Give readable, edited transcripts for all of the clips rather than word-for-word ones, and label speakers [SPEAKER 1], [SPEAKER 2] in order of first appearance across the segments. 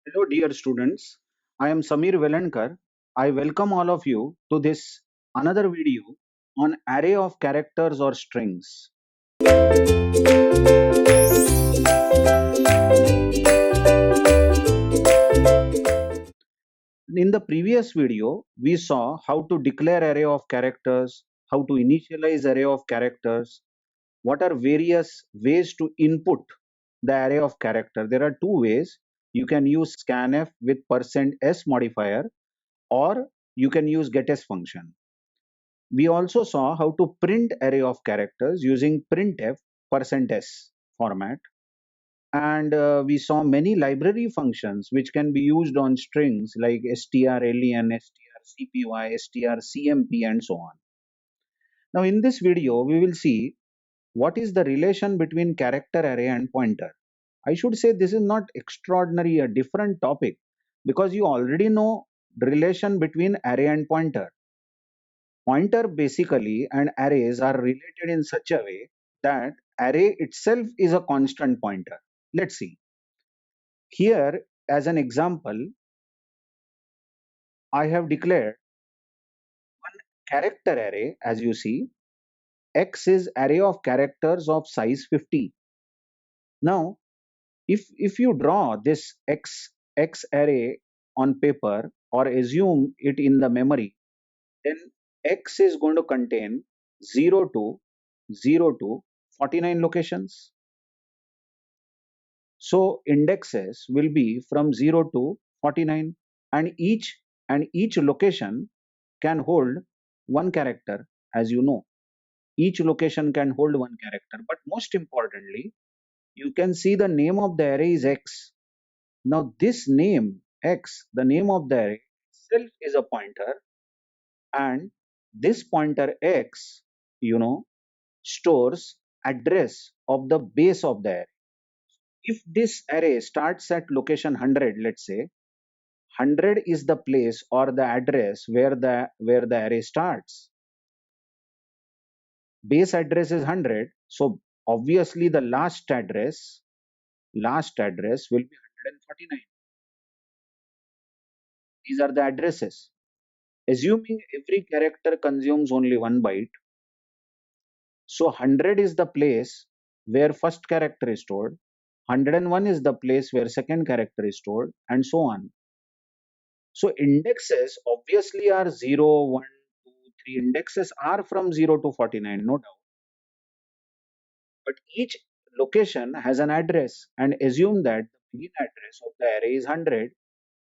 [SPEAKER 1] Hello, dear students. I am Samir Velankar. I welcome all of you to this another video on array of characters or strings. In the previous video, we saw how to declare array of characters, how to initialize array of characters, what are various ways to input the array of character. There are two ways. You can use scanf with %s modifier, or you can use getS function. We also saw how to print array of characters using printf %s format, and we saw many library functions which can be used on strings like strlen, strcpy, strcmp, and so on. Now in this video we will see what is the relation between character array and pointer. I should say this is not extraordinary, a different topic, because you already know the relation between array and pointer. Pointer basically and arrays are related in such a way that array itself is a constant pointer. Let's see. Here, as an example, I have declared character array. As you see, X is array of characters of size 50. Now, if you draw this X array on paper or assume it in the memory, then X is going to contain 0 to 0 to 49 locations. So indexes will be from 0 to 49, and each location can hold one character. As you know, each location can hold one character, but most importantly, you can see the name of the array is X. Now this name X, the name of the array itself is a pointer, and this pointer X, you know, stores address of the base of the array. If this array starts at location 100, let's say 100 is the place or the address where the array starts. Base address is 100, so obviously the last address will be 149. These are the addresses. Assuming every character consumes only 1 byte, so 100 is the place where first character is stored, 101 is the place where second character is stored, and so on. So indexes obviously are 0, 1, 2, 3. Indexes are from 0 to 49, no doubt. But each location has an address, and assume that the begin address of the array is 100,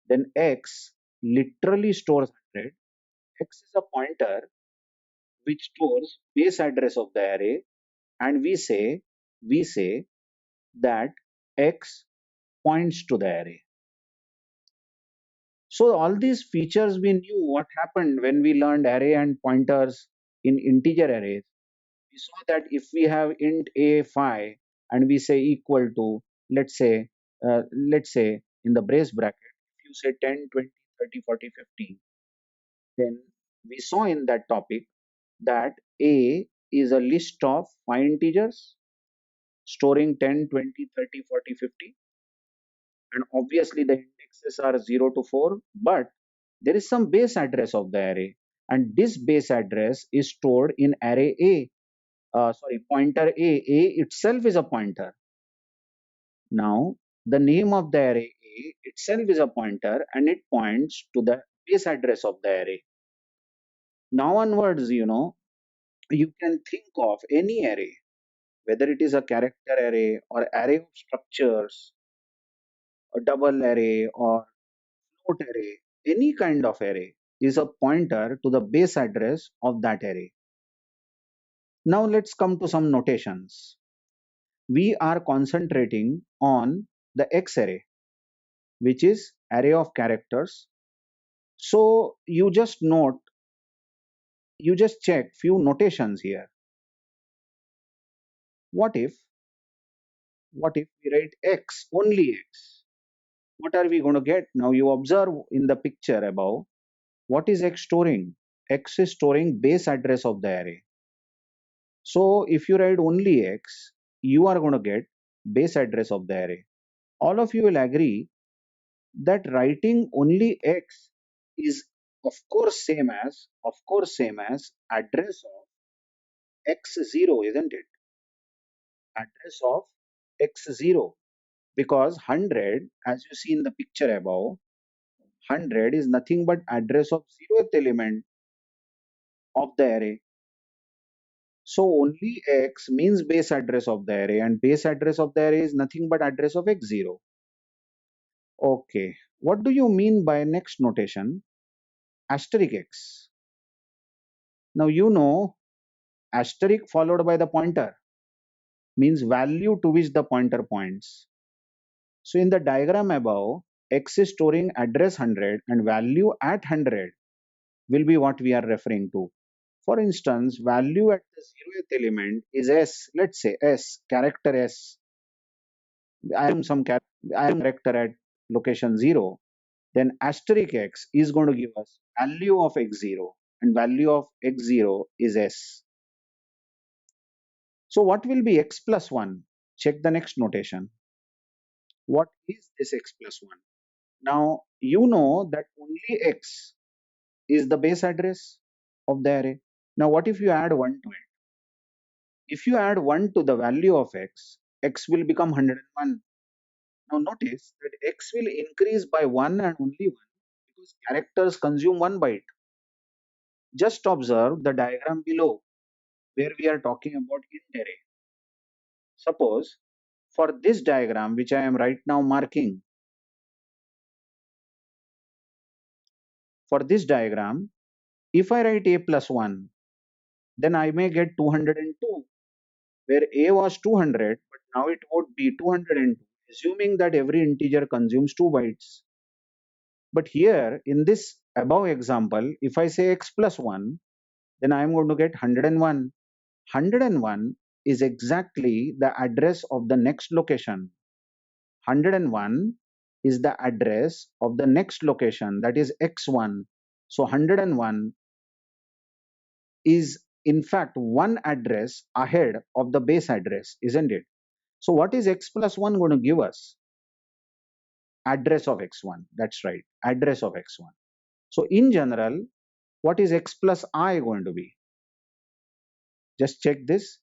[SPEAKER 1] then X literally stores 100. X is a pointer which stores base address of the array, and we say that X points to the array. So all these features we knew what happened when we learned array and pointers in integer arrays. We saw that if we have int a 5 and we say equal to, let's say in the brace bracket, if you say 10, 20, 30, 40, 50, then we saw in that topic that a is a list of 5 integers storing 10, 20, 30, 40, 50, and obviously the indexes are 0 to 4, but there is some base address of the array, and this base address is stored in array a, pointer a itself is a pointer. Now the name of the array a itself is a pointer, and it points to the base address of the array. Now onwards, you can think of any array, whether it is a character array or array of structures, a double array or float array. Any kind of array is a pointer to the base address of that array. Now let's come to some notations. We are concentrating on the X array, which is array of characters. So you just check few notations here. What if, we write X, only X? What are we going to get? Now you observe in the picture above, what is X storing? X is storing base address of the array. So if you write only X, you are going to get base address of the array. All of you will agree that writing only x is of course same as address of x0, isn't it? Address of x0, because 100, as you see in the picture above, 100 is nothing but address of 0th element of the array. So only x means base address of the array, and base address of the array is nothing but address of x0. Okay, what do you mean by next notation? Asterisk x. Now you know asterisk followed by the pointer means value to which the pointer points. So in the diagram above, x is storing address 100 and value at 100 will be what we are referring to. For instance, value at the 0th element is s, let's say s, character s. I am character at location 0, then asterisk x is going to give us value of x0, and value of x0 is s. So what will be x plus 1? Check the next notation. What is this x plus 1? Now you know that only x is the base address of the array. Now what if you add 1 to it? If you add 1 to the value of x will become 101. Now notice that x will increase by 1 and only 1 because characters consume 1 byte. Just observe the diagram below where we are talking about int array. Suppose for this diagram which I am right now marking, for this diagram, if I write a plus 1, then I may get 202, where a was 200, but now it would be 202, assuming that every integer consumes 2 bytes. But here in this above example, if I say x plus 1, then I am going to get 101. 101 is exactly the address of the next location. 101 is the address of the next location, that is x1. So 101 is in fact one address ahead of the base address, isn't it? So what is x plus 1 going to give us? Address of x1. That's right, address of x1. So in general, what is x plus I going to be? Just check this.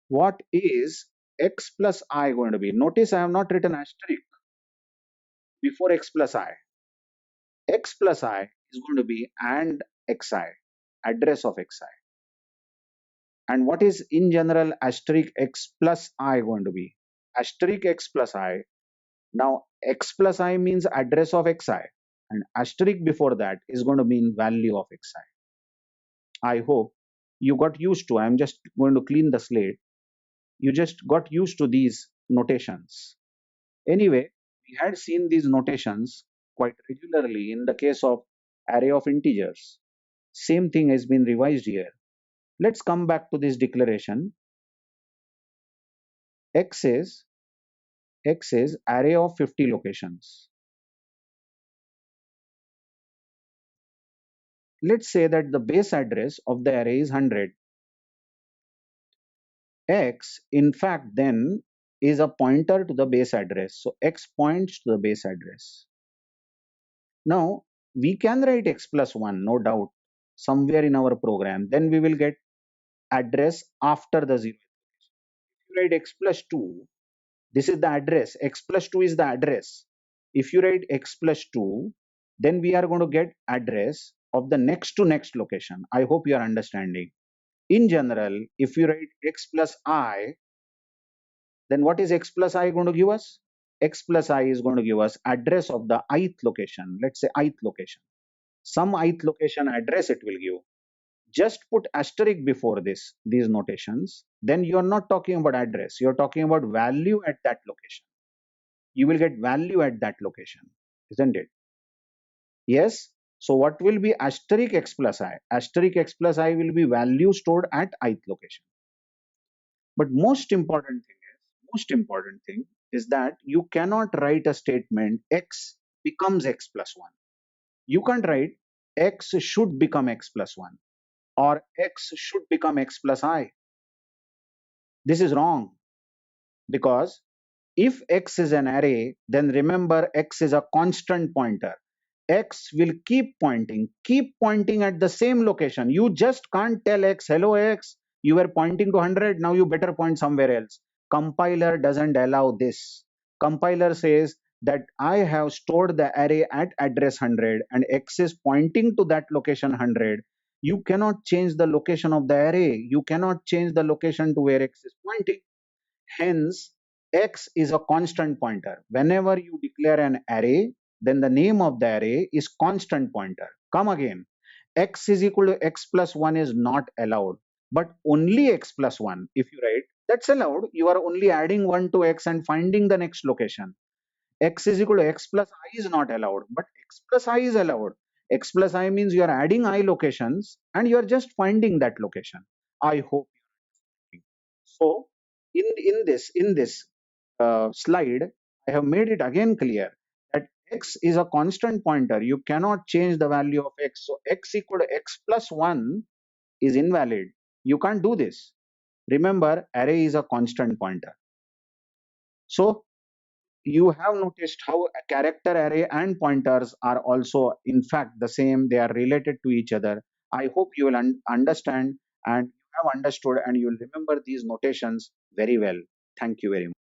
[SPEAKER 1] What is x plus I going to be? Notice I have not written asterisk before x plus I. X plus I is going to be and xi, address of xi. And what is in general asterisk x plus I going to be? Asterisk x plus I. Now x plus I means address of xi, and asterisk before that is going to mean value of xi. I hope you got used to. I'm just going to clean the slate. You just got used to these notations. Anyway, we had seen these notations quite regularly in the case of array of integers. Same thing has been revised here. Let's come back to this declaration. X is array of 50 locations. Let's say that the base address of the array is 100. X, in fact, then is a pointer to the base address. So x points to the base address. Now, we can write x plus 1, no doubt, somewhere in our program. Then we will get address after the 0. If you write x plus 2, this is the address. X plus 2 is the address. If you write x plus 2, then we are going to get address of the next to next location. I hope you are understanding. In general, if you write x plus I, then what is x plus I going to give us? X plus I is going to give us address of the ith location. Let's say ith location. Some ith location address it will give. Just put asterisk before these notations. Then you are not talking about address. You are talking about value at that location. You will get value at that location, isn't it? Yes. So what will be asterisk x plus I? Asterisk x plus I will be value stored at ith location. But most important thing is that you cannot write a statement x becomes x plus 1. You can't write x should become x plus 1 or x should become x plus I. This is wrong because If x is an array, then remember x is a constant pointer. X will keep pointing at the same location. You just can't tell x, hello x, you were pointing to 100, now you better point somewhere else. Compiler doesn't allow this. Compiler says that I have stored the array at address 100 and x is pointing to that location 100. You cannot change the location of the array. You cannot change the location to where x is pointing. Hence, x is a constant pointer. Whenever you declare an array, then the name of the array is constant pointer. Come again. X is equal to x plus 1 is not allowed, but only x plus 1. If you write, that's allowed. You are only adding 1 to x and finding the next location. X is equal to x plus I is not allowed, but x plus I is allowed. X plus I means you are adding I locations and you are just finding that location. I hope you are. So in this slide, I have made it again clear that x is a constant pointer. You cannot change the value of x. So x equal to x plus 1 is invalid. You can't do this. Remember, array is a constant pointer. So you have noticed how a character array and pointers are also in fact the same. They are related to each other. I hope you will understand and you have understood and you will remember these notations very well. Thank you very much.